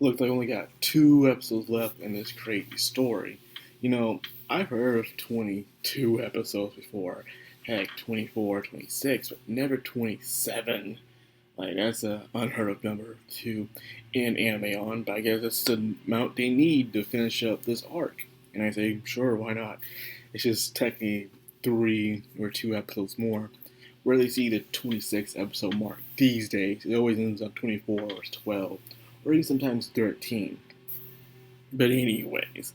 Looks like I only got 2 episodes left in this crazy story. I've heard of 22 episodes before. Heck, 24, 26, but never 27. Like, that's an unheard of number to end anime on, but I guess that's the amount they need to finish up this arc. And I say, sure, why not? It's just technically 3 or 2 episodes more. Rarely see the 26 episode mark these days. It always ends up 24 or 12, or even sometimes 13. But anyways,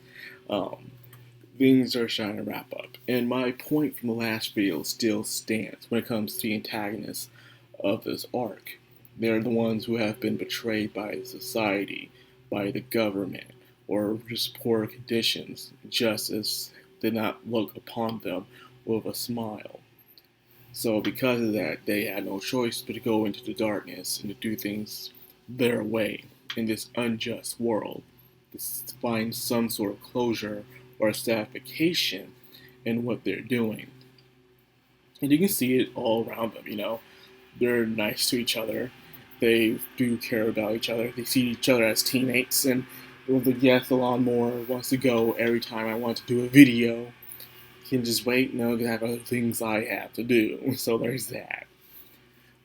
um, things are trying to wrap up. And my point from the last video still stands when it comes to the antagonists of this arc. They're the ones who have been betrayed by society, by the government, or just poor conditions. Justice did not look upon them with a smile. So because of that, they had no choice but to go into the darkness and to do things their way in this unjust world, to find some sort of closure or satisfaction in what they're doing. And you can see it all around them. They're nice to each other. They do care about each other. They see each other as teammates. And yes, the lawnmower wants to go every time I want to do a video. You can just wait. No, because I have other things I have to do. So there's that.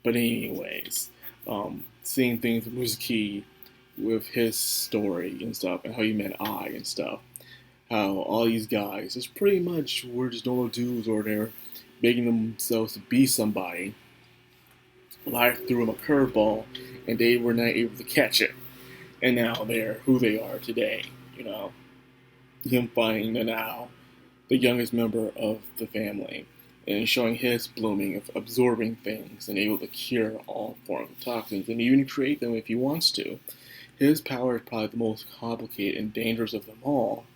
But anyways, seeing things with Muzuki with his story and stuff, and how he met I and stuff. How all these guys is pretty much were just normal dudes, or they're making themselves to be somebody. Life threw them a curveball, and they were not able to catch it. And now they're who they are today. Him finding now the youngest member of the family, and showing his blooming of absorbing things and able to cure all forms of toxins and even create them if he wants to. His power is probably the most complicated and dangerous of them all,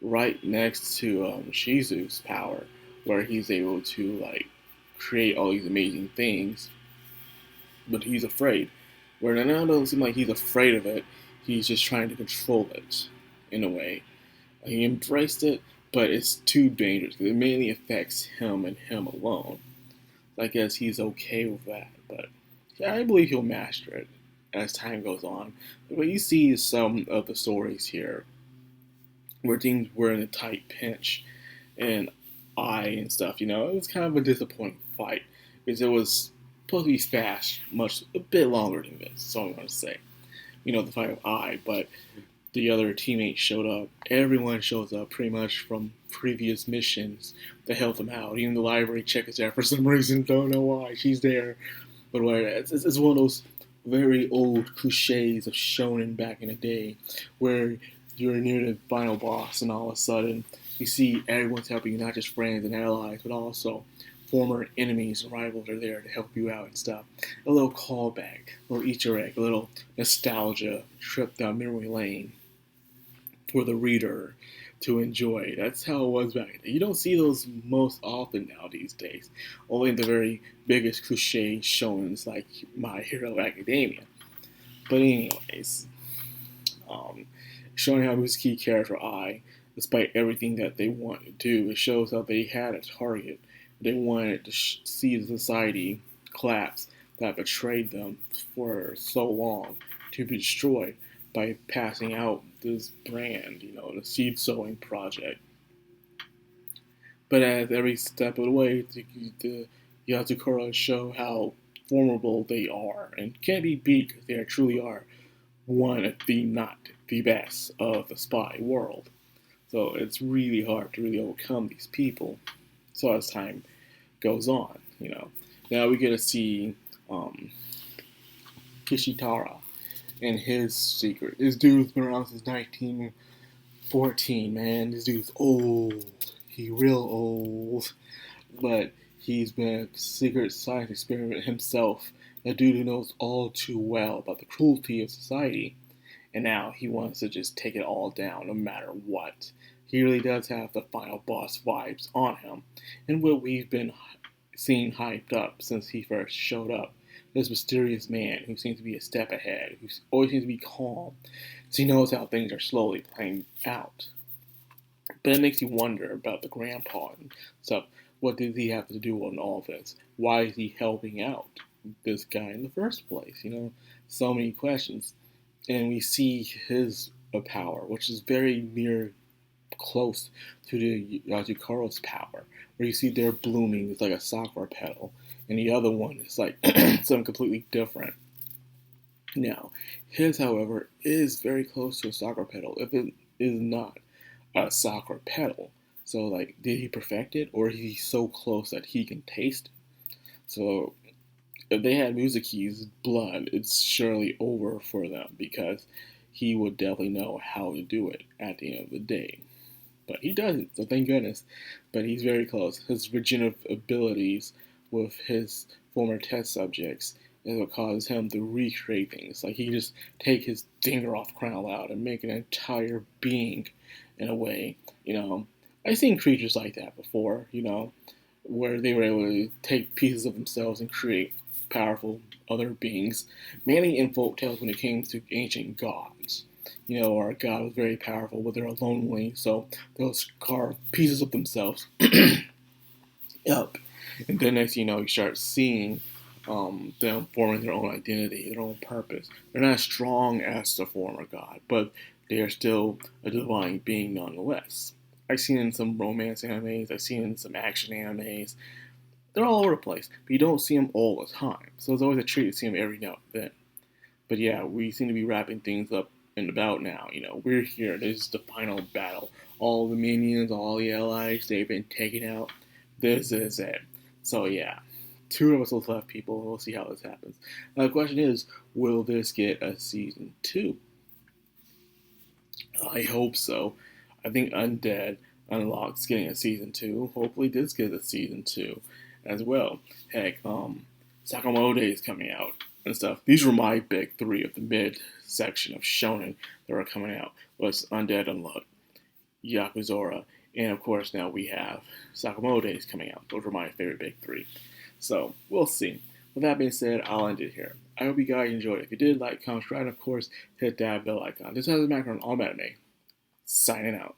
right next to Shizu's power, where he's able to create all these amazing things, but he's afraid. Where now it doesn't seem like he's afraid of it, he's just trying to control it, in a way. He embraced it, but it's too dangerous, because it mainly affects him and him alone. I guess he's okay with that, but yeah, I believe he'll master it as time goes on. But what you see is some of the stories here, where things were in a tight pinch, and and stuff, it was kind of a disappointing fight, because it was supposed to be fast, a bit longer than this, so I'm going to say. The fight of but the other teammates showed up. Everyone shows up pretty much from previous missions to help them out. Even the library chick is there for some reason, don't know why, she's there. But it's one of those very old cliches of shonen back in the day, where you're near the final boss and all of a sudden you see everyone's helping you, not just friends and allies, but also former enemies and rivals are there to help you out and stuff. A little callback, a little Easter egg, a little nostalgia trip down memory lane for the reader to enjoy. That's how it was back then. You don't see those most often now these days. Only in the very biggest cliche shonens like My Hero Academia. But anyways, showing how Muzuki cares for despite everything that they want to do, it shows how they had a target. They wanted to see the society collapse that betrayed them for so long to be destroyed by passing out this brand, the seed sowing project. But at every step of the way, the Yozakura show how formidable they are and can't be beat, because they truly are one of the not the best of the spy world. So it's really hard to really overcome these people. So as time goes on, now we get to see Kishitara and his secret. This dude's been around since 1914, man. This dude's old. He real old. But he's been a secret science experiment himself. A dude who knows all too well about the cruelty of society. And now he wants to just take it all down no matter what. He really does have the final boss vibes on him. And what we've been seeing hyped up since he first showed up. This mysterious man who seems to be a step ahead, who always seems to be calm, because he knows how things are slowly playing out. But it makes you wonder about the grandpa and stuff. What does he have to do on all this? Why is he helping out this guy in the first place? So many questions. and we see his power, which is very near close to the Yozakura's power, where you see they're blooming it's like a sakura petal, and the other one is like something completely different. Now, his, however, is very close to a sakura petal, if it is not a sakura petal. So, like, did he perfect it, or is he so close that he can taste it? So, if they had Mizuki's blood, it's surely over for them because he would definitely know how to do it at the end of the day. But he doesn't, so thank goodness. But he's very close. His regenerative abilities with his former test subjects is what causes him to recreate things. Like he can just take his finger off Crown Loud and make an entire being in a way. I've seen creatures like that before, where they were able to take pieces of themselves and create powerful other beings, mainly in folk tales when it came to ancient gods. Our god was very powerful, but they're lonely, so they'll carve pieces of themselves up. And then next you start seeing them forming their own identity, their own purpose. They're not as strong as the former god, but they are still a divine being nonetheless. I've seen in some romance animes, I've seen in some action animes. They're all over the place, but you don't see them all the time. So it's always a treat to see them every now and then. But yeah, we seem to be wrapping things up and about now. We're here. This is the final battle. All the minions, all the allies, they've been taken out. This is it. So yeah, 2 episodes left, people. We'll see how this happens. Now the question is, will this get a season 2? I hope so. I think Undead Unlocked's getting a season 2. Hopefully this gets a season 2 as well. Heck, Sakamoto is coming out and stuff. These were my big 3 of the mid section of shonen that are coming out. Was Undead Unlocked, Yakuzora, and of course now we have Sakamoto Days coming out. Those were my favorite big 3. So we'll see. With that being said, I'll end it here. I hope you guys enjoyed it. If you did, like, comment, subscribe, and of course hit that bell icon. This has a Madcrownxox all anime. Signing out.